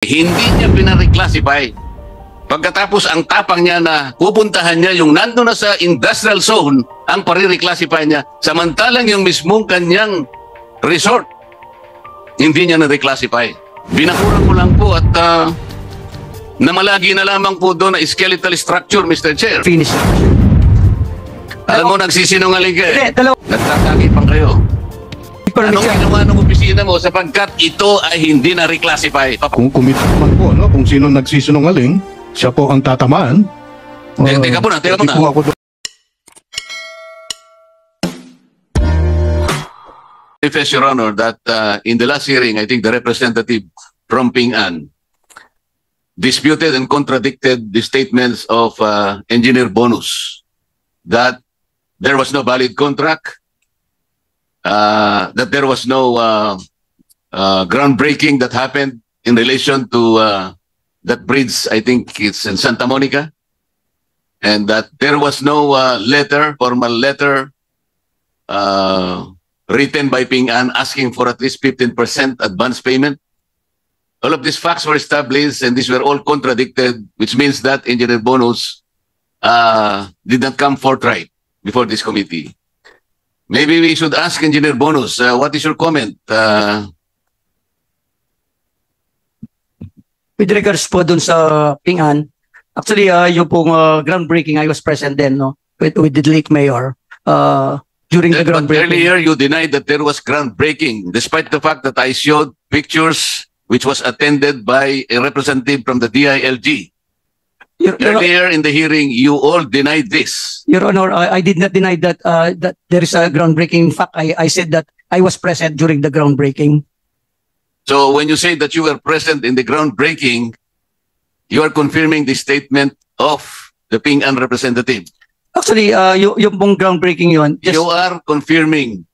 Hindi niya pinareclassify. Pagkatapos ang tapang niya na pupuntahan niya yung nando na sa industrial zone, ang pare-reclassify niya. Samantalang yung mismong kanyang resort, hindi niya na-reclassify. Binakuran ko lang po at namalagi na lamang po doon na skeletal structure, Mr. Chair. Finish. Alam mo, nagsisinungaling ka eh. Dalawa. Nagtatagipang kayo. Anong ginawa ng opisina mo sapagkat ito ay hindi na-reclassify? Kung kumita naman po, no? Kung sino nagsisinungaling, siya po ang tatamaan. Teka muna, teka muna. Hindi po ako Confess, Your Honor, that in the last hearing, I think the representative from Ping An disputed and contradicted the statements of Engineer Bonus that there was no valid contract, that there was no groundbreaking that happened in relation to that bridge, I think it's in Santa Monica, and that there was no formal letter written by Ping An asking for at least 15% advance payment. All of these facts were established and these were all contradicted, which means that Engineer Bonus did not come forthright before this committee. Maybe we should ask Engineer Bonus, what is your comment? With regards po dun sa Ping An, actually, yung pong groundbreaking, I was present then, no? With the late mayor. During the But groundbreaking. earlier you denied that there was groundbreaking, despite the fact that I showed pictures which was attended by a representative from the DILG. Earlier in the hearing, you all denied this. Your Honor, I did not deny that that there is a groundbreaking. In fact, I said that I was present during the groundbreaking. So when you say that you were present in the groundbreaking, you are confirming the statement of the Ping An representative. Actually, yung pong groundbreaking yun. You are confirming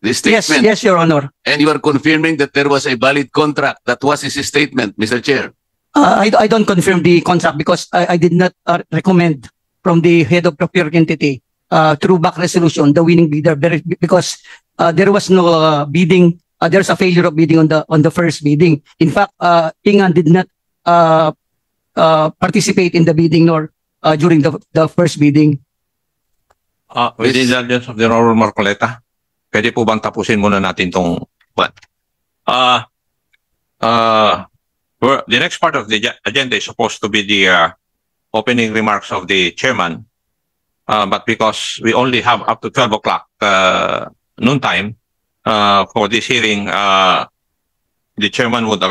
the statement. Yes, Your Honor. And you are confirming that there was a valid contract. That was his statement, Mr. Chair. I don't confirm the contract because I did not recommend from the head of procurement entity through back resolution the winning bidder because there was no bidding. There's a failure of bidding on the first bidding. In fact, Ping An did not participate in the bidding nor during the first bidding. With the indulgence of the Honorable Marcoleta, pwede po bang tapusin muna natin itong what? The next part of the agenda is supposed to be the opening remarks of the chairman, but because we only have up to 12 o'clock noon time for this hearing, the chairman would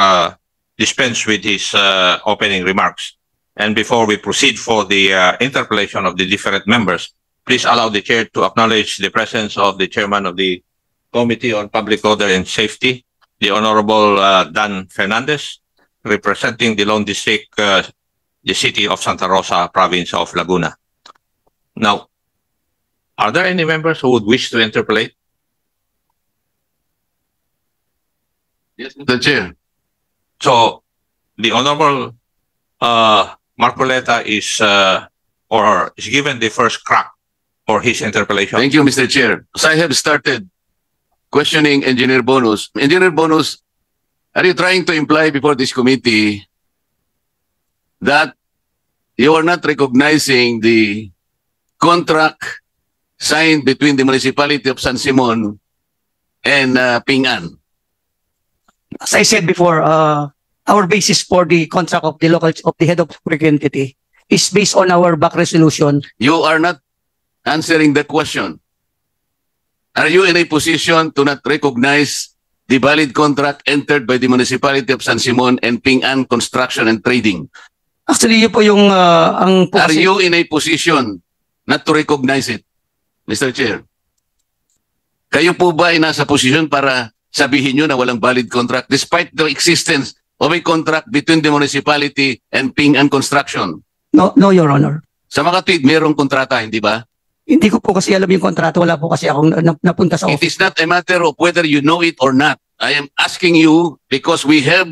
dispense with his opening remarks. And before we proceed for the interpellation of the different members, please allow the chair to acknowledge the presence of the chairman of the Committee on Public Order and Safety, the Honorable Dan Fernandez, representing the Lone District, the city of Santa Rosa, province of Laguna. Now, are there any members who would wish to interpellate? Yes, Mr. Chair. So, the Honorable Marcoleta is given the first crack for his interpellation. Thank you, Mr. Chair. As I have started questioning Engineer Bonus, Engineer Bonus, are you trying to imply before this committee that you are not recognizing the contract signed between the municipality of San Simon and Ping An? As I said before, our basis for the contract of the head of procurement entity is based on our back resolution. You are not answering the question. Are you in a position to not recognize the valid contract entered by the municipality of San Simon and Ping An Construction and Trading? Actually, yun po yung ang Are you in a position not to recognize it, Mr. Chair? Kayo po ba ay nasa posisyon para sabihin nyo na walang valid contract despite the existence of a contract between the municipality and Ping An Construction? No, Your Honor. Sa mga tweet, mayroong kontrata, hindi ba? Hindi ko po kasi alam yung kontrato. Wala po kasi akong napunta sa It office. is not a matter of whether you know it or not. I am asking you because we have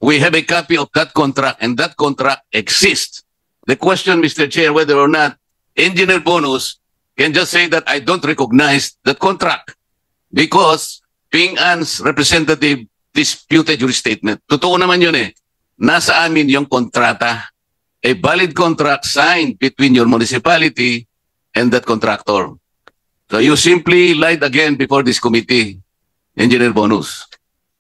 a copy of that contract and that contract exists. The question, Mr. Chair, whether or not Engineer Bonus can just say that I don't recognize that contract because Ping An's representative disputed your statement. Totoo naman yun eh. nasa amin yung kontrata. A valid contract signed between your municipality and that contractor. So you simply lied again before this committee, Engineer Bonus.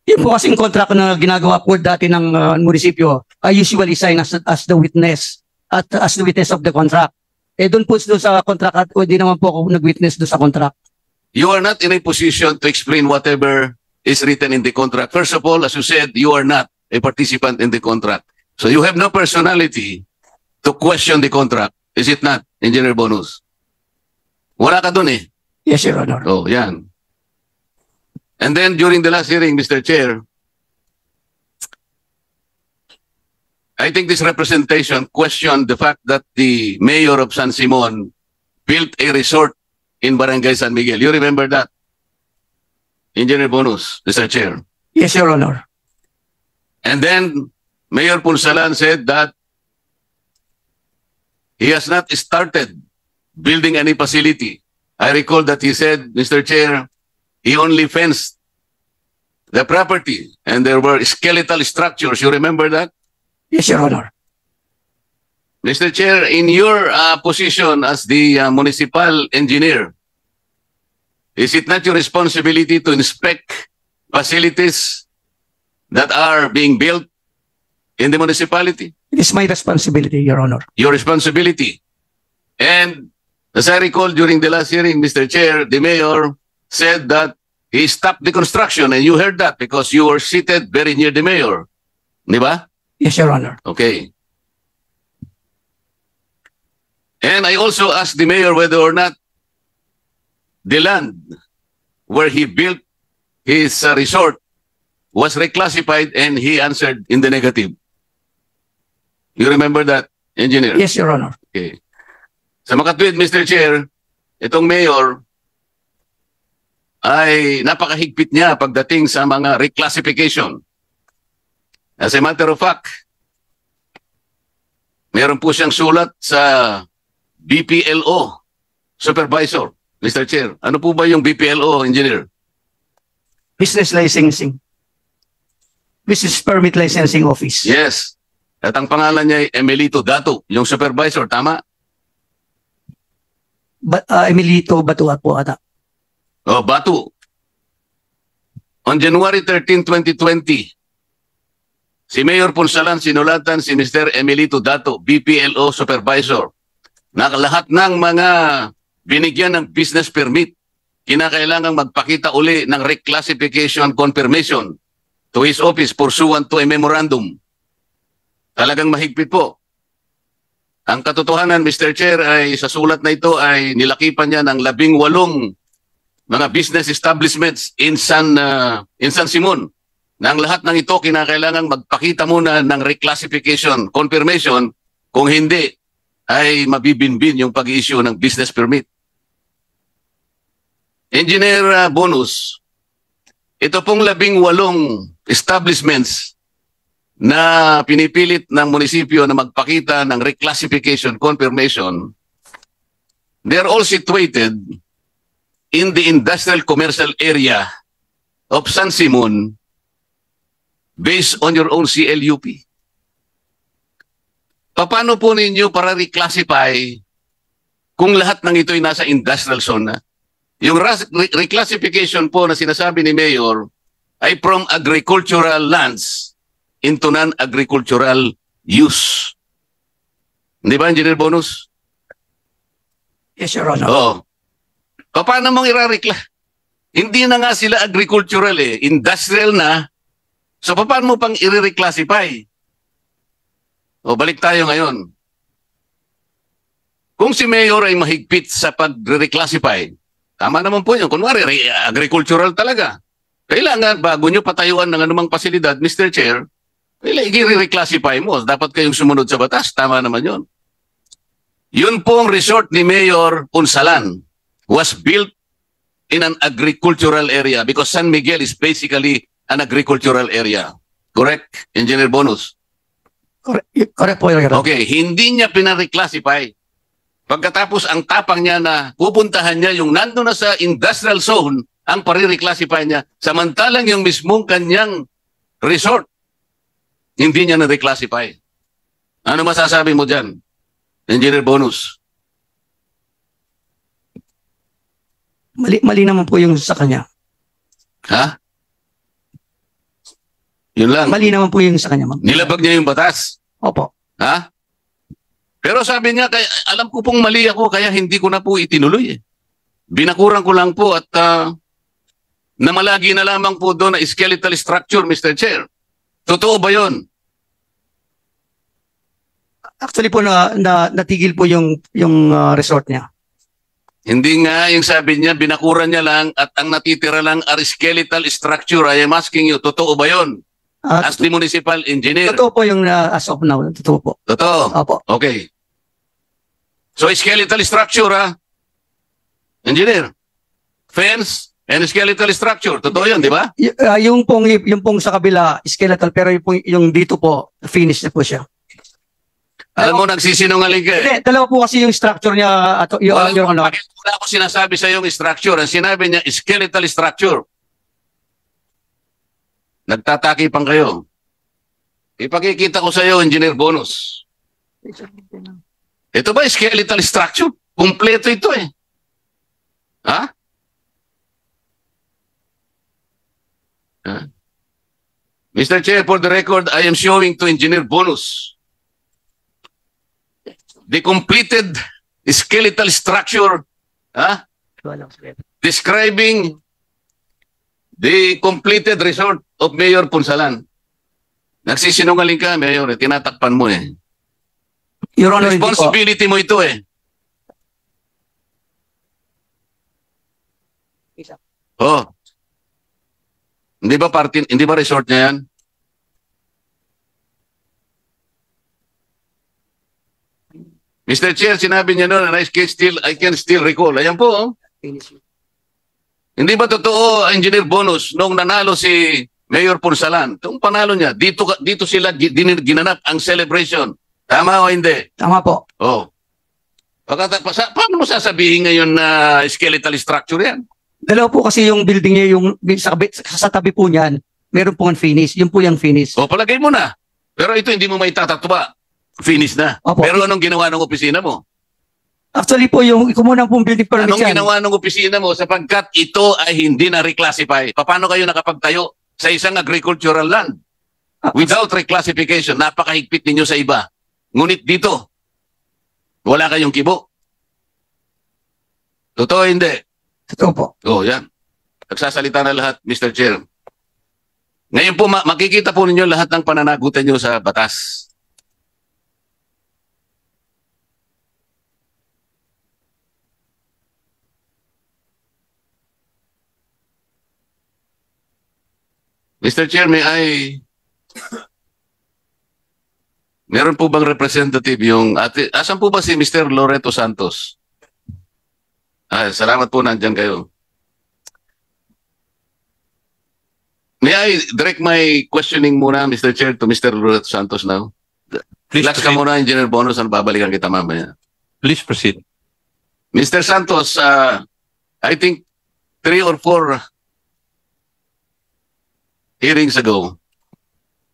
Yung po kasing contract na ginagawa po dati ng munisipyo, I usually sign as the witness at as the witness of the contract. Eh doon po sa contract at hindi naman po ako nag-witness doon sa contract. You are not in a position to explain whatever is written in the contract. First of all, as you said, you are not a participant in the contract. So you have no personality to question the contract. Is it not, Engineer Bonus? Wala ka dun eh. Yes, Your Honor. Oh, yan. And then during the last hearing, Mr. Chair, I think this representation questioned the fact that the mayor of San Simon built a resort in Barangay San Miguel. You remember that? Engineer Bonus, Mr. Chair. Yes, Your Honor. And then Mayor Punsalan said that he has not started building any facility. I recall that he said, Mr. Chair, he only fenced the property and there were skeletal structures. You remember that? Yes, Your Honor. Mr. Chair, in your position as the municipal engineer, is it not your responsibility to inspect facilities that are being built in the municipality? It is my responsibility, Your Honor. Your responsibility. And as I recall during the last hearing, Mr. Chair, the mayor said that he stopped the construction and you heard that because you were seated very near the mayor. Di ba? Yes, Your Honor. Okay. And I also asked the mayor whether or not the land where he built his resort was reclassified and he answered in the negative. You remember that, Engineer? Yes, Your Honor. Okay. Sa makatwid, Mr. Chair, itong mayor ay napakahigpit niya pagdating sa mga reclassification. As a matter of fact, meron po siyang sulat sa BPLO supervisor. Mr. Chair, ano po ba yung BPLO, Engineer? Business Licensing. Business Permit Licensing Office. Yes. At ang pangalan niya ay Emilito Dato, yung supervisor, tama? Emilito Batua po ata. Oh, Batu. On January 13, 2020, si Mayor Punsalan sinulatan si Mr. Emilito Dato, BPLO supervisor, na lahat ng mga binigyan ng business permit, kinakailangang magpakita uli ng reclassification confirmation to his office pursuant to a memorandum. Talagang mahigpit po. Ang katotohanan, Mr. Chair, ay sa sulat na ito ay nilakipan niya ng 18 mga business establishments in San Simon. Na ang lahat ng ito kinakailangang magpakita muna ng reclassification confirmation, kung hindi ay mabibinbin yung pag-issue ng business permit. Engineer Bonus, ito pong 18 establishments na pinipilit ng munisipyo na magpakita ng reclassification confirmation, they're all situated in the industrial commercial area of San Simon based on your own CLUP. Paano po ninyo para reclassify kung lahat ng ito'y nasa industrial zone na? Yung reclassification po na sinasabi ni Mayor ay from agricultural lands into non-agricultural use. Di ba, Engineer Bonus? Yes, Your Honor. Oo. Paano mong Hindi na nga sila agricultural eh. Industrial na. So paano mo pang i-reclassify? O balik tayo ngayon. Kung si Mayor ay mahigpit sa pag-reclassify, tama naman po yun. Kunwari, agricultural talaga. Kailangan, bago nyo patayuan ng anumang pasilidad, Mr. Chair, i-reclassify mo. Dapat kayong sumunod sa batas. Tama naman yun. Yun pong resort ni Mayor Punsalan was built in an agricultural area because San Miguel is basically an agricultural area. Correct, Engineer Bonus? Correct po, Your Honor. Okay, hindi niya pinareclassify. Pagkatapos ang tapang niya na pupuntahan niya yung nandun na sa industrial zone, ang pare-reclassify niya, samantalang yung mismong kanyang resort hindi niya na-reclassify. Ano masasabi mo dyan, Engineer Bonus? Mali naman po yung sa kanya. Ha? Yun lang. Mali naman po yung sa kanya, ma'am. Nilabag niya yung batas. Opo. Ha? Pero sabi niya, kaya, alam ko pong mali ako, kaya hindi ko na po itinuloy. Binakuran ko lang po at namalagi na lamang po doon na skeletal structure, Mr. Chair. Totoo ba yun? Actually po natigil po yung resort niya. Hindi nga, yung sabi niya, binakuran niya lang at ang natitira lang are skeletal structure. I am asking you, totoo ba yun? As the municipal engineer. Totoo po yung as of now. Totoo po. Totoo? Opo. Okay. So, skeletal structure, ha? Engineer. Fence and skeletal structure. Totoo yun, di ba? Yung pong sa kabila, skeletal, pero yung dito po, finish na po siya. Alam mo, nagsisinungaling ka eh. Hindi, dalawa po kasi yung structure niya. Bakit wala ako sinasabi sa yung structure? Ang sinabi niya, skeletal structure. Nagtatakipan kayo. Ipakikita ko sa iyo, Engineer Bonus. Ito ba skeletal structure? Kompleto ito eh. Ha? Mr. Chair, for the record, I am showing to Engineer Bonus the completed skeletal structure describing the completed resort of Mayor Punsalan. Nagsisinungaling ka, Mayor. Tinatakpan mo eh. Your Honor, hindi po. Responsibility mo ito eh. Oh. Hindi ba resort niya yan? Mr. Chair, sinabi niya noon, and I can still recall. Ayan po. Oh. Hindi ba totoo, Engineer Bonus, nung nanalo si Mayor Punsalan, itong panalo niya, dito sila ginanap ang celebration. Tama o hindi? Tama po. Oh. Paano mo sasabihin ngayon na skeletal structure yan? Dalawa po kasi yung building niya, yung sa tabi po niyan, meron po ang finish. Yun po yung finish. O, palagay mo na. Pero ito hindi mo may tatatwa. Finish na. Opo. Pero anong ginawa ng opisina mo? Actually po, yung kumunang pong building permit Anong ginawa ng opisina mo sapagkat ito ay hindi na reclassify? Paano kayo nakapagtayo sa isang agricultural land? Without reclassification, napakahigpit ninyo sa iba. Ngunit dito, wala kayong kibo. Totoo hindi? Totoo po. Oh, yan. Nagsasalita na lahat, Mr. Chair. Ngayon po, makikita po ninyo lahat ng pananagutan nyo sa batas. Mr. Chair, meron po bang representative yung asan po ba si Mr. Loreto Santos? Salamat po, nandyan kayo. May I direct my questioning muna, Mr. Chair, to Mr. Loreto Santos now? Relax ka muna, Engineer Bonus, babalikan kita mamaya. Please proceed. Mr. Santos, I think 3 or 4 hearings ago,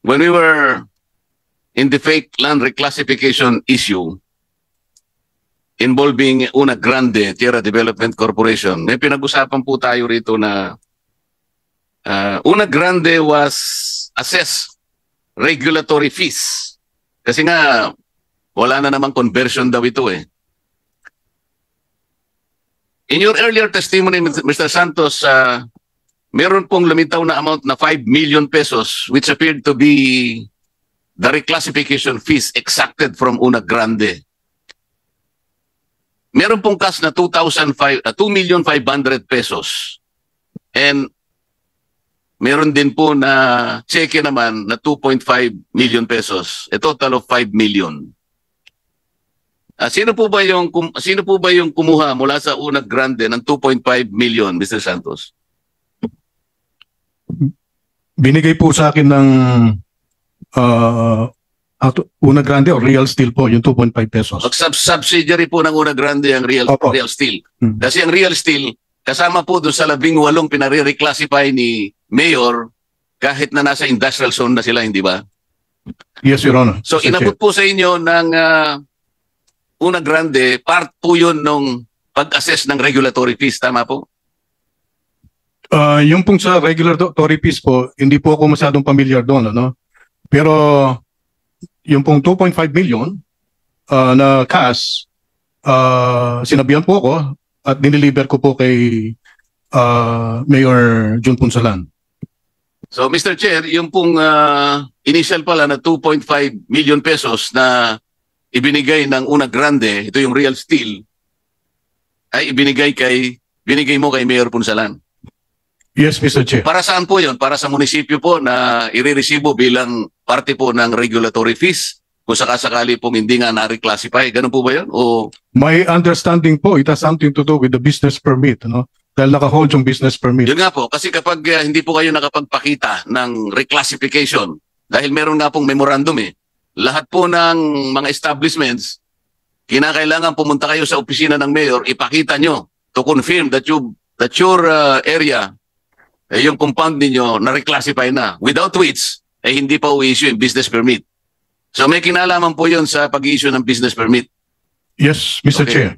when we were in the fake land reclassification issue involving Una Grande Tierra Development Corporation, may pinag-usapan po tayo rito na Una Grande was assessed regulatory fees. Kasi nga, wala na namang conversion daw ito eh. In your earlier testimony, Mr. Santos, meron pong lumitaw na amount na 5 million pesos which appeared to be the reclassification fees exacted from Una Grande. Meron pong cash na 2,500 pesos. And meron din po na cheque naman na 2.5 million pesos. A total of 5 million. Sino po ba yung kumuha mula sa Una Grande ng 2.5 million, Mr. Santos? Binigay po sa akin ng Una Grande o Real Steel po, yung 2.5 pesos. Subsidiary po ng Una Grande ang Real Steel. Kasi ang Real Steel, kasama po doon sa 18 pinare-reclassify ni Mayor kahit na nasa industrial zone na sila, hindi ba? Yes, Your Honor. So Mr. Chair. inabot po sa inyo ng Una Grande, part po yun nung pag-assess ng regulatory fees, tama po? Yung pong sa regulatory fees po, hindi po ako masyadong familiar doon, ano? Pero yung pong 2.5 million na cash, sinabihan po ako at diniliver ko po kay Mayor Jun Punsalan. So Mr. Chair, yung pong initial pala na 2.5 million pesos na ibinigay ng Una Grande, ito yung real steel, ay binigay mo kay Mayor Punsalan. Yes, Mr. Chair. Para saan po yun? Para sa munisipyo po na iriresibo bilang parte po ng regulatory fees kung sakasakali pong hindi nga na-reclassify. Ganun po ba yun? O My understanding po, it has something to do with the business permit, no? Dahil naka-hold yung business permit. yun nga po, kasi kapag hindi po kayo nakapagpakita ng reclassification, dahil meron nga pong memorandum lahat po ng mga establishments, kinakailangan pumunta kayo sa opisina ng mayor, ipakita nyo to confirm that your area, yung compound ninyo na-reclassify na. Without which, hindi pa u-issue yung business permit. So may kinalaman po yun sa pag-issue ng business permit. Yes, Mr. Okay. Chair.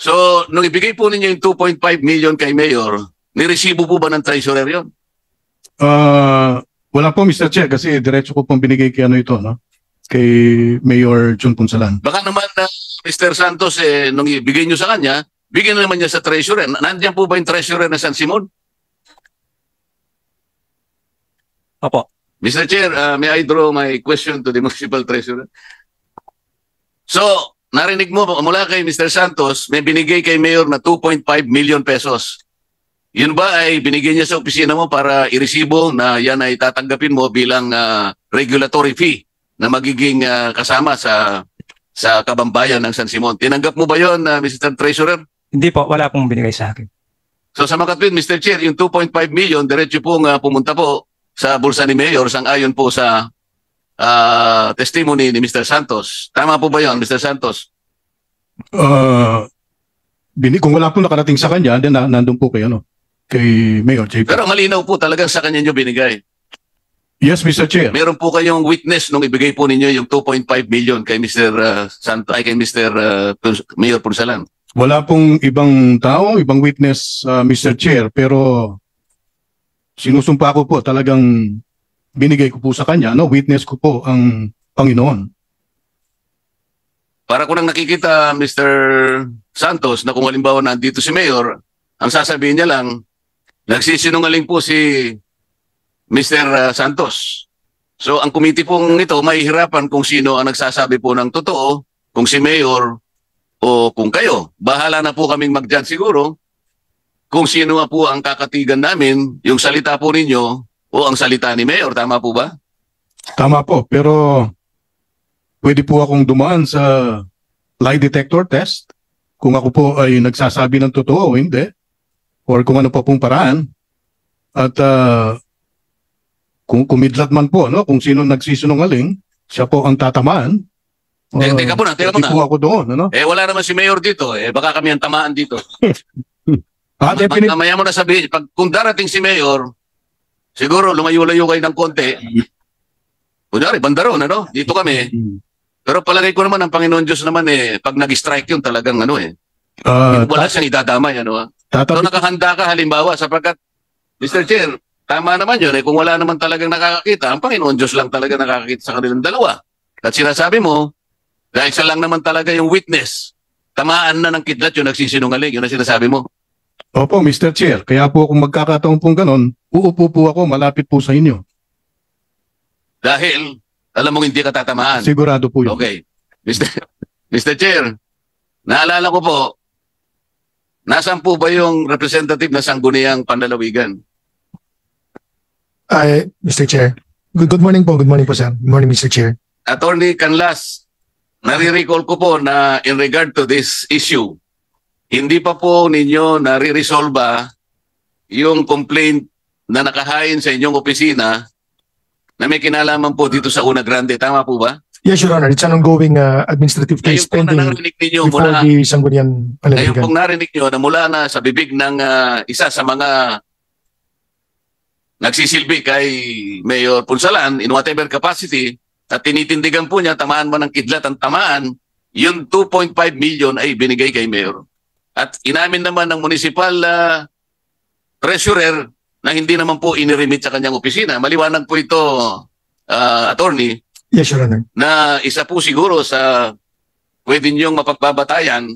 So, nung ibigay po ninyo yung 2.5 million kay Mayor, niresibo po ba ng treasurer yun? Wala po, Mr. Chair, kasi diretso ko pong binigay kay ano ito, no? Kay Mayor Jun Punsalan. Baka naman na Mr. Santos, nung ibigay nyo sa kanya, bigyan na naman niya sa treasurer. Nandiyan po ba yung treasurer na San Simon? Opo. Mr. Chair, may I draw my question to the municipal treasurer? So, narinig mo mula kay Mr. Santos, may binigay kay Mayor na 2.5 million pesos. Yun ba ay binigay niya sa opisina mo para iresibo na yan ay tatanggapin mo bilang regulatory fee na magiging kasama sa kabambayan ng San Simon? Tinanggap mo ba yun, Mr. Treasurer? Hindi po, wala pong binigay sa akin. So sa makatwid, Mr. Chair, yung 2.5 million, diretso pong pumunta po sa bulsa ni Mayor sang-ayon po sa testimony ni Mr. Santos. Tama po ba yun, Mr. Santos? Kung wala po nakarating sa kanya, then nandun po kay Mayor JP. Pero malinaw po talagang sa kanya nyo binigay. Yes, Mr. Chair. Meron po kayong witness nung ibigay po ninyo yung 2.5 million kay Mr. Santos, ay kay Mr. Mayor Punsalan. Wala pong ibang tao, ibang witness, Mr. Chair, pero sinusumpa ko po talagang binigay ko po sa kanya, witness ko po ang Panginoon. Para ko nang nakikita, Mr. Santos, na kung halimbawa nandito si Mayor, ang sasabihin niya lang, nagsisinungaling po si Mr. Santos. So ang committee pong ito, mahihirapan kung sino ang nagsasabi po ng totoo, kung si Mayor o kung kayo. Bahala na po kaming mag-judge siguro kung sino nga po ang kakatigan namin, yung salita po ninyo o ang salita ni Mayor. Tama po ba? Tama po, pero pwede po akong dumaan sa lie detector test kung ako po ay nagsasabi ng totoo o hindi, or kung ano pa pong paraan. At kung kumidlat man po, kung sino nagsisinungaling, siya po ang tatamaan. Teka po na. Pwede po ako doon. Wala naman si Mayor dito. Baka kami ang tamaan dito. Definitely. Mamaya mo na sabihin, kung darating si Mayor, siguro lumayo-layo kayo ng konti. Kunyari, bandaron, dito kami. Pero palagay ko naman, ang Panginoon Diyos naman, pag nag-strike yun, talagang wala siyang idadamay, So nakahanda ka halimbawa, sapagkat, Mr. Chair, tama naman yun, kung wala naman talagang nakakakita, ang Panginoon Diyos lang talaga nakakakita sa kanilang dalawa. At sinasabi mo, dahil siya lang naman talaga yung witness, tamaan na ng kidlat yung nagsisinungaling, yun ang sinasabi mo. Opo, Mr. Chair. Kaya po kung magkakataon pong ganon, uupo po ako malapit po sa inyo. Dahil, alam mong hindi ka tatamaan. Sigurado po yun. Okay. Mr. Chair, naalala ko po, nasaan po ba yung representative na Sangguniang Panlalawigan? Mr. Chair. Good morning po. Good morning po, sir. Good morning, Mr. Chair. Attorney Canlas, nare-recall ko po na in regard to this issue, hindi pa po ninyo nare-resolve yung complaint na nakahain sa inyong opisina na may kinalaman po dito sa Una Grande. Tama po ba? Yes, Your Honor. It's an ongoing administrative case pending before the Sangguniang Ngayon Panlalawigan. pong narinig nyo na mula na sa bibig ng isa sa mga nagsisilbi kay Mayor Punsalan in whatever capacity, at tinitindigan po niya, tamaan mo ng kidlat ang tamaan, yung 2.5 million ay binigay kay Mayor. At inamin naman ng municipal treasurer na hindi naman po iniremit sa kanyang opisina. Maliwanag po ito, attorney, Yes, Your Honor. na isa po siguro sa pwede niyong mapagbabatayan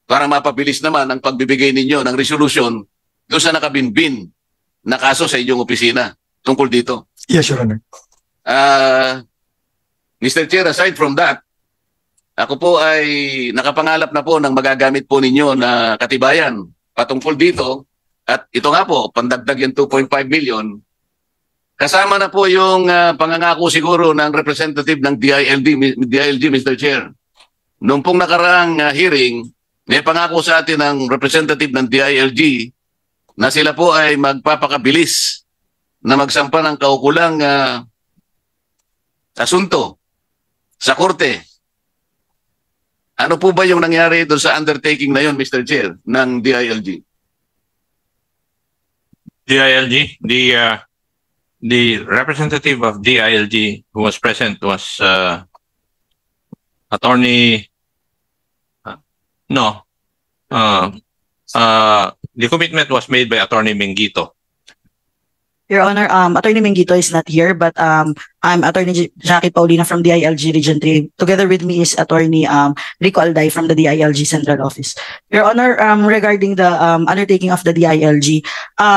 para mapabilis naman ang pagbibigay ninyo ng resolution doon sa nakabinbin na kaso sa inyong opisina tungkol dito. Yes, Your Honor. Mr. Chair, aside from that, ako po ay nakapangalap na po ng magagamit po ninyo na katibayan patungkol dito. At ito nga po, pandagdag yung 2.5 million. Kasama na po yung pangangako siguro ng representative ng DILG, Mr. Chair. Noong pong nakaraang hearing, may pangako sa atin ng representative ng DILG na sila po ay magpapakabilis na magsampa ng kaukulang asunto sa korte. Ano po ba yung nangyari doon sa undertaking na yun, Mr. Chair, ng DILG? DILG, the representative of DILG who was present was attorney. The commitment was made by Attorney Mengito. Your Honor, Attorney Mengito is not here, but I'm Attorney Jackie Paulina from DILG Region 3. Together with me is Attorney Rico Alday from the DILG Central Office. Your Honor, regarding the undertaking of the DILG,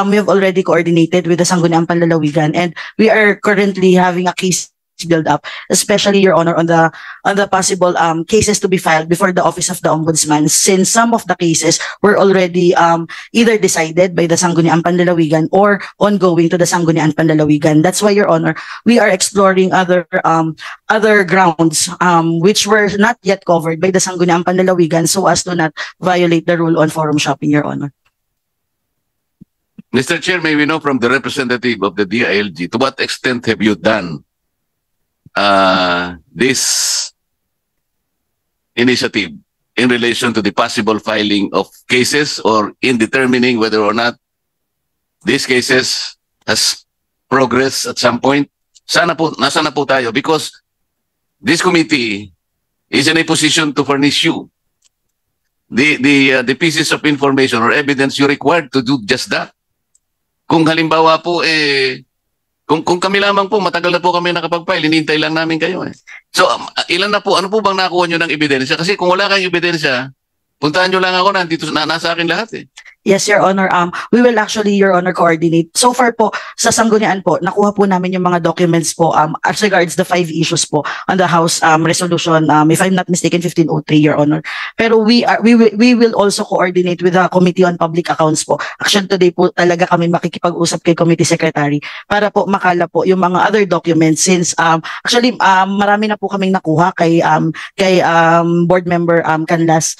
we have already coordinated with the Sangguniang Panlalawigan, and we are currently having a case build up, especially, Your Honor, on the possible cases to be filed before the Office of the Ombudsman, since some of the cases were already either decided by the Sangguniang Panlalawigan or ongoing to the Sangguniang Panlalawigan. That's why, Your Honor, we are exploring other grounds which were not yet covered by the Sangguniang Panlalawigan, so as to not violate the rule on forum shopping, Your Honor. Mr. Chair, may we know from the representative of the DILG, to what extent have you done this initiative in relation to the possible filing of cases, or in determining whether or not these cases has progressed at some point? Sana po, nasa na po tayo? Because this committee is in a position to furnish you the pieces of information or evidence you required to do just that. Kung halimbawa po, kung kami lamang po, matagal na po kami nakapag-file, hinintay lang namin kayo eh. So, ilan na po, ano po bang nakuha nyo ng ebidensya? Kasi kung wala kayong ebidensya, puntahan nyo lang ako, nandito, nasa akin lahat eh. Yes, Your Honor. We will actually, Your Honor, coordinate. So far po, sa Sangguniang po, nakuha po namin yung mga documents po as regards the 5 issues po on the House resolution, if I'm not mistaken, 1503, Your Honor. Pero we will also coordinate with the Committee on Public Accounts po. Actually, today po talaga kami makikipag-usap kay Committee Secretary para po makala po yung mga other documents, since actually marami na po kaming nakuha kay Board Member Canlas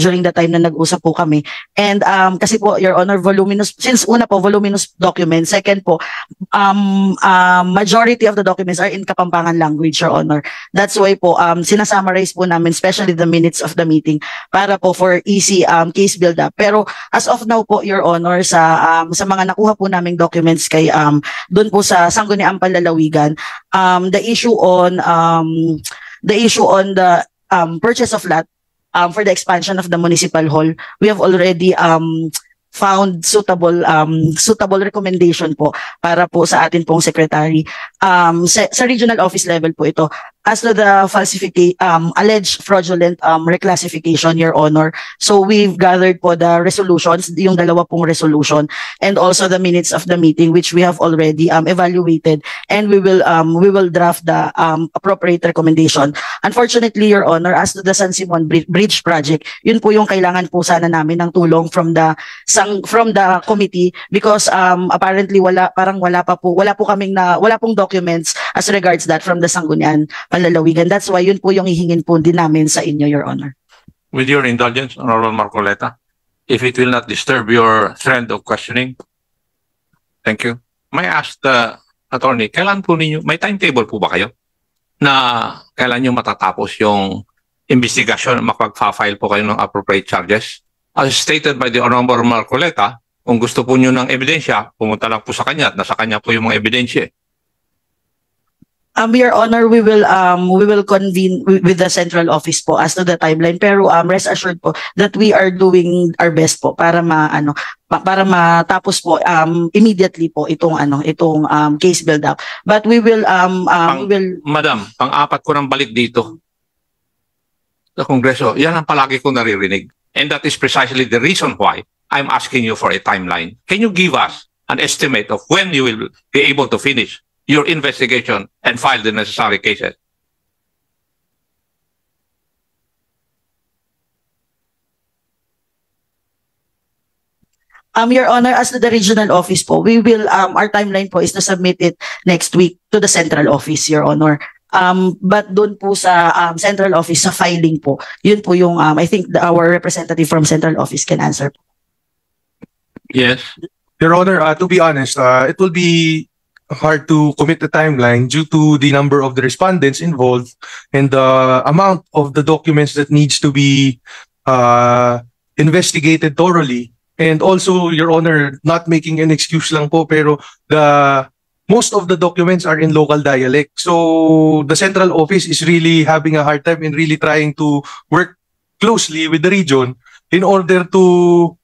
during the time na nag-usap po kami. And kasi po, Your Honor, voluminous, since una po, voluminous documents. Second po, majority of the documents are in Kapampangan language, Your Honor. That's why po, sinasummarize po namin, especially the minutes of the meeting, para po for easy case build-up. Pero as of now po, Your Honor, sa mga nakuha po naming documents kay doon po sa Sangguniang Panlalawigan, the issue on the purchase of lot, for the expansion of the municipal hall, we have already found suitable recommendation po para po sa atin pong secretary. Sa regional office level po ito. As to the alleged fraudulent reclassification, Your Honor, so we've gathered po the resolutions, yung dalawa pong resolution, and also the minutes of the meeting, which we have already evaluated, and we will draft the appropriate recommendation. Unfortunately, Your Honor, as to the San Simon Bridge project, yun po yung kailangan po sana namin ng tulong from the committee, because apparently wala pong documents as regards that from the Sangguniang Panlalawigan. That's why yun po yung hihingin po din namin sa inyo, Your Honor. With your indulgence, Honorable Marcoleta, if it will not disturb your trend of questioning. Thank you. May I ask the attorney, kailan po ninyo, may timetable po ba kayo na kailan nyo matatapos yung investigation, makapag-file po kayo ng appropriate charges? As stated by the Honorable Marcoleta, kung gusto po nyo ng ebidensya, pumunta lang po sa kanya at nasa kanya po yung mga ebidensya. Your Honor, we will convene with the central office po as to the timeline, pero rest assured po that we are doing our best po para para matapos po immediately po itong case build up. But we will Madam, pang-apat ko ng balik dito sa Kongreso. Yan ang palagi ko naririnig. And that is precisely the reason why I'm asking you for a timeline. Can you give us an estimate of when you will be able to finish your investigation and file the necessary cases? Your Honor, as to the regional office po, we will our timeline po is to submit it next week to the central office, Your Honor. But doon po sa central office sa filing po, yun po yung I think our representative from central office can answer. Yes. Your Honor, to be honest, it will be hard to commit the timeline due to the number of the respondents involved and the amount of the documents that needs to be investigated thoroughly. And also, Your Honor, not making an excuse lang po, pero most of the documents are in local dialect. So the central office is really having a hard time and really trying to work closely with the region in order to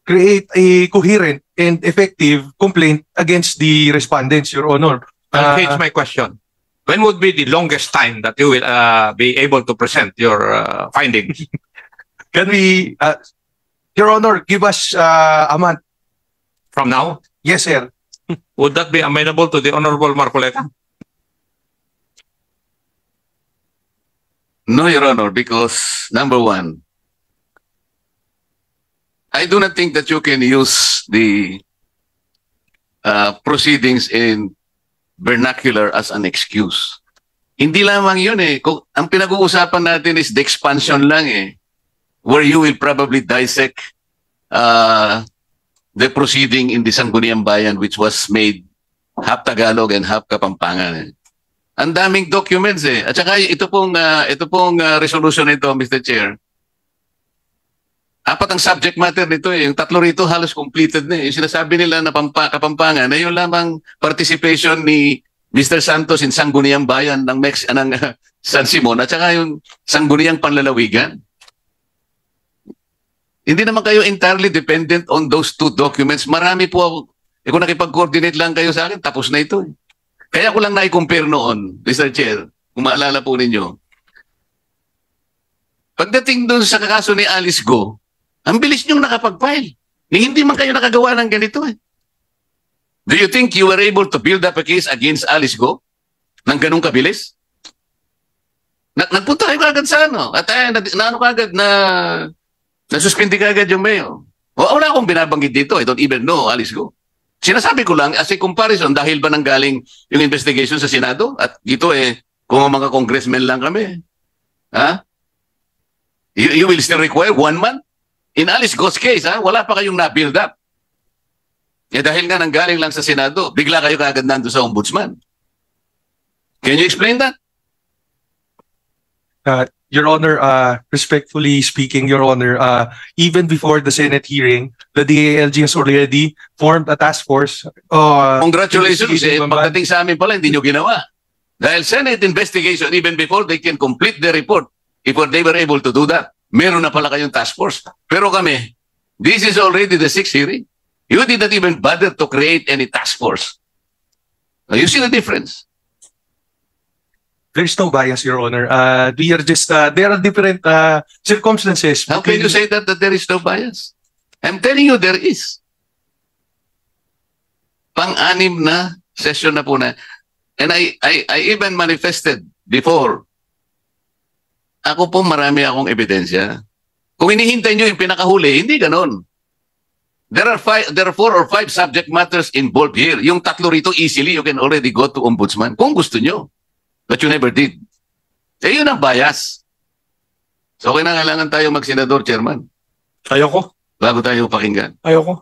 create a coherent and effective complaint against the respondents, Your Honor. I'll change my question. When would be the longest time that you will be able to present your findings? Can we, Your Honor, give us a month? From now? Yes, sir. Would that be amenable to the Honorable Marcoleta? No, Your Honor, because number one, I do not think that you can use the proceedings in vernacular as an excuse. Hindi lamang yun eh. Kung, ang pinag-uusapan natin is the expansion lang eh. Where you will probably dissect the proceeding in the Sangguniang Bayan which was made half Tagalog and half Kapampangan. Eh. Ang daming documents eh. At saka ito pong resolution nito, Mr. Chair. Apat ang subject matter nito eh. Yung tatlo rito halos completed na eh. Yung sinasabi nila na Kapampangan na yung lamang participation ni Mr. Santos in Sangguniang Bayan ng San Simon at saka yung Sangguniang Panlalawigan. Hindi naman kayo entirely dependent on those two documents. Marami po ako. Kung nakipag-coordinate lang kayo sa akin, tapos na ito eh. Kaya ko lang na-compare noon, Mr. Chair, kung maalala po ninyo. Pagdating doon sa kaso ni Alice Go, ang bilis niyong nakapag-file. Hindi man kayo nakagawa ng ganito eh. Do you think you were able to build up a case against Alice Go? Nang ganun kabilis? Nagpunta kayo kagad sa ano? At nasuspindi kagad yung mayo. Wala akong binabanggit dito. I don't even know Alice Go. Sinasabi ko lang as a comparison dahil ba nanggaling yung investigation sa Senado? At dito eh, kung mga congressmen lang kami. Ha? You will still require 1 month? In Alice Go's case, ha? Wala pa kayong na-build up. Eh dahil nga nanggaling lang sa Senado, bigla kayo kagad nando sa ombudsman. Can you explain that? Your Honor, respectfully speaking, Your Honor, even before the Senate hearing, the DILG has already formed a task force. Congratulations. Pagdating sa amin pala, hindi nyo ginawa. Dahil Senate investigation, even before they can complete the report, if they were able to do that, meron na pala kayong task force. Pero kami, this is already the 6th hearing. You did not even bother to create any task force. Now, you see the difference? There's no bias, Your Honor. We are just, there are different circumstances. How can you say that there is no bias? I'm telling you there is. Pang-anim na session na po na. And I even manifested before. Ako po marami akong ebidensya. Kung hinihintay nyo yung pinakahuli, hindi ganon. There are 4 or 5 subject matters involved here. Yung tatlo rito, easily you can already go to ombudsman kung gusto nyo. But you never did. Eh, yun ang bias. So, kailangan tayo mag-senador, chairman. Ayoko. Bago tayo pakinggan. Ayoko.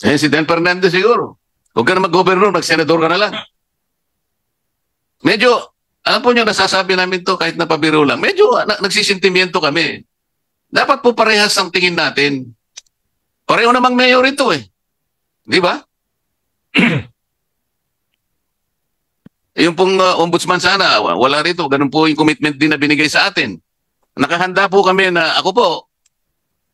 Eh, si Dan Fernandez siguro. Huwag ka na mag-governor, mag-senador ka na lang. Medyo, alam po nyo, nasasabi namin to kahit napabiro lang. Medyo nagsisintimiento kami. Dapat po parehas ang tingin natin. Pareho namang mayor ito eh. Di ba? Yung pong ombudsman sana, wala rito. Ganun po yung commitment din na binigay sa atin. Nakahanda po kami na ako po,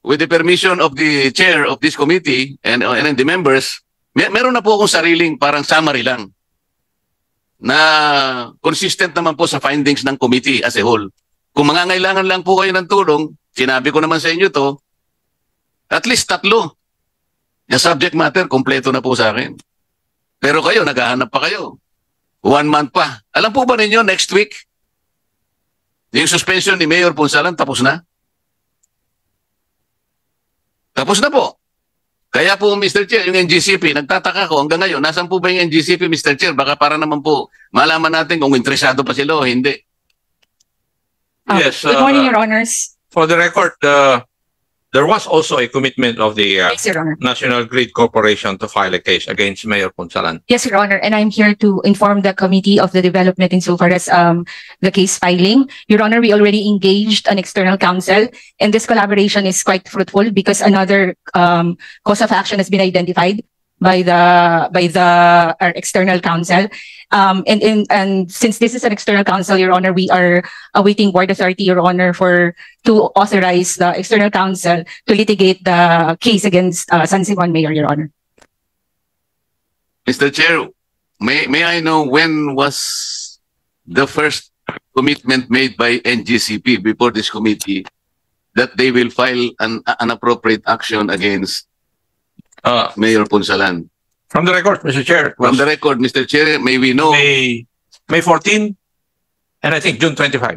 with the permission of the chair of this committee and the members, meron na po akong sariling parang summary lang na consistent naman po sa findings ng committee as a whole. Kung mangangailangan lang po kayo ng tulong, sinabi ko naman sa inyo to, at least 3. Yung subject matter, kompleto na po sa akin. Pero kayo, naghahanap pa kayo. 1 month pa. Alam po ba ninyo, next week, yung suspension ni Mayor Ponsalan, tapos na? Tapos na po. Kaya po, Mr. Chair, yung NGCP, nagtataka ko hanggang ngayon, nasan po ba yung NGCP, Mr. Chair? Baka para naman po malaman natin kung interesado pa sila o hindi. Yes. Good morning, Your Honors. For the record, there was also a commitment of the Yes, Your Honor. National Grid Corporation to file a case against Mayor Ponsalan. Yes, Your Honor, and I'm here to inform the committee of the development insofar as the case filing. Your Honor, we already engaged an external counsel, and this collaboration is quite fruitful because another cause of action has been identified by our external counsel. And since this is an external counsel, Your Honor, we are awaiting board authority, Your Honor, to authorize the external counsel to litigate the case against San Juan Mayor, Your Honor. Mr. Chair, may I know when was the first commitment made by NGCP before this committee that they will file an appropriate action against Mayor Ponsalan? From the record, Mr. Chair, From the record, Mr. Chair, may we know? May 14 and I think June 25.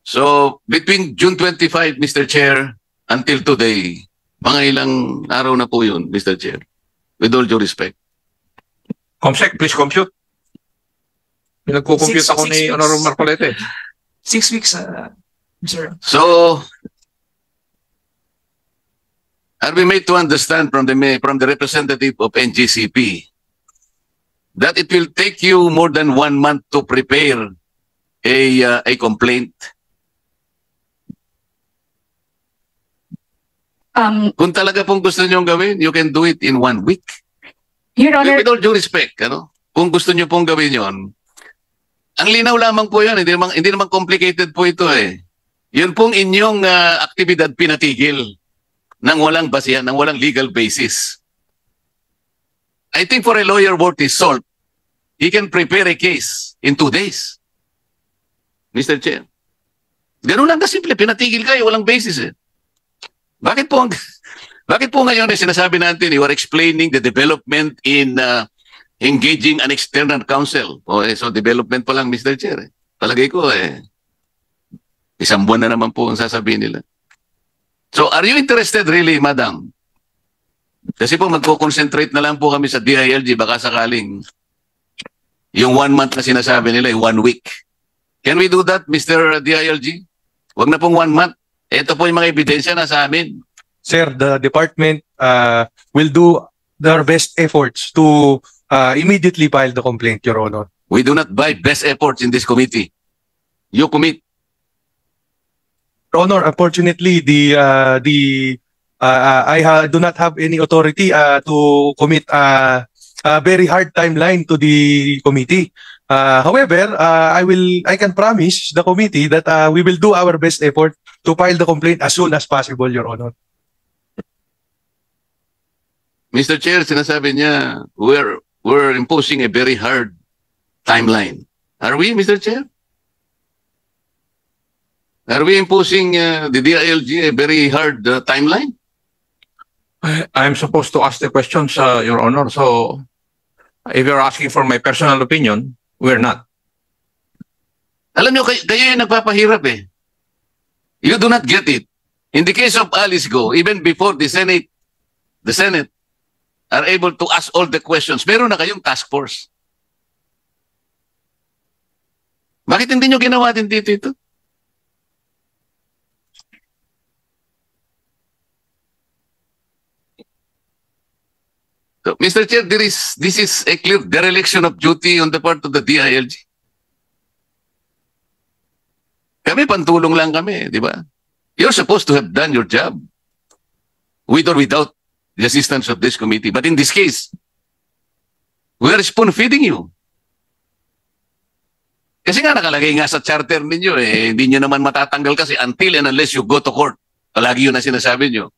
So, between June 25, Mr. Chair, until today, mga ilang araw na po yun, Mr. Chair. With all due respect. Comsec, please compute. Pinagko-compute ako ni Honorable Marcolete. 6 weeks, sir. So, are we made to understand from the representative of NGCP that it will take you more than 1 month to prepare a complaint? Kung talaga pong gusto niyo gawin, you can do it in 1 week. Your Honor, With all due respect, kung gusto niyo pong gawin yon, ang linaw lamang po yan, hindi naman complicated po ito eh. Yun pong inyong aktibidad pinatigil nang walang basihan, nang walang legal basis. I think for a lawyer worth his salt, he can prepare a case in 2 days. Mr. Chair. Ganun lang kasimple, pinatigil kayo, walang basis eh. Bakit po ngayon eh, sinasabi natin, you are explaining the development in engaging an external counsel. So development pa lang, Mr. Chair. Palagay ko isang buwan na naman po ang sasabihin nila. So, are you interested really, madam? Kasi po magko-concentrate na lang po kami sa DILG, baka sakaling yung 1 month na sinasabi nila, 1 week. Can we do that, Mr. DILG? Huwag na pong 1 month. Ito po yung mga ebidensya na sa amin. Sir, the department will do their best efforts to immediately file the complaint, Your Honor. We do not buy best efforts in this committee. You commit. Your Honor, unfortunately, I do not have any authority to commit a very hard timeline to the committee. However, I can promise the committee that we will do our best effort to file the complaint as soon as possible, Your Honor. Mr. Chair, sinasabi niya, we're imposing a very hard timeline. Are we, Mr. Chair? Are we imposing the DILG a very hard timeline? I'm supposed to ask the questions, Your Honor. So, if you're asking for my personal opinion, we're not. Alam niyo, kayo yung nagpapahirap eh. You do not get it. In the case of Alice Go, even before the Senate are able to ask all the questions, meron na kayong task force. Bakit hindi nyo ginawa din dito ito? So, Mr. Chair, this is a clear dereliction of duty on the part of the DILG. Kami, pantulong lang kami, di ba? You're supposed to have done your job with or without the assistance of this committee. But in this case, we are spoon-feeding you. Kasi nga nakalagay nga sa charter ninyo hindi nyo naman matatanggal kasi until and unless you go to court. Palagi yun na sinasabi nyo.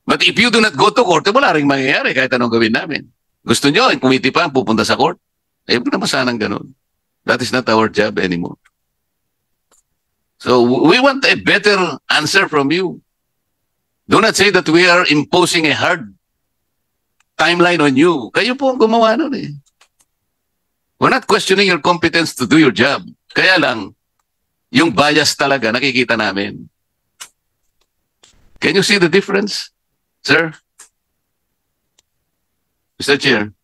But if you do not go to court, wala rin mangyayari kahit anong gawin namin. Gusto nyo, yung committee pa pupunta sa court? Huwag naman sanang ganun. That is not our job anymore. So we want a better answer from you. Do not say that we are imposing a hard timeline on you. Kayo po ang gumawa nun We're not questioning your competence to do your job. Kaya lang, yung bias talaga nakikita namin. Can you see the difference, sir? Mr. Chair.